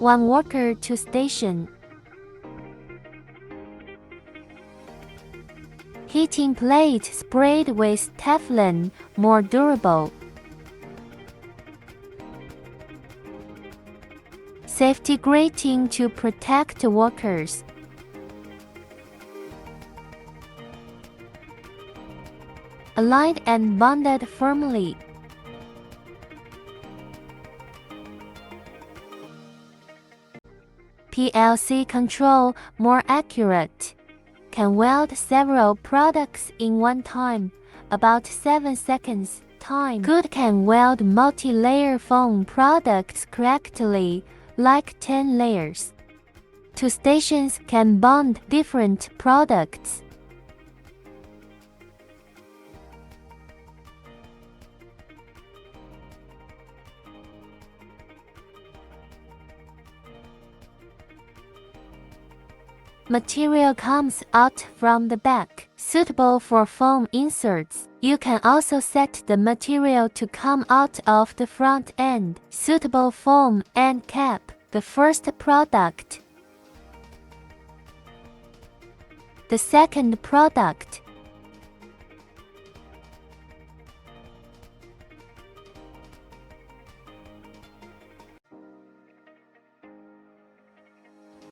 1 worker to station. Heating plate sprayed with Teflon, more durable. Safety grating to protect workers. Aligned and bonded firmly. PLC control, more accurate. Can weld several products in one time, about 7 seconds time. Can weld multi-layer foam products correctly, like 10 layers. 2 stations can bond different products. Material comes out from the back, suitable for foam inserts. You can also set the material to come out of the front end, suitable foam end cap, the first product. The second product,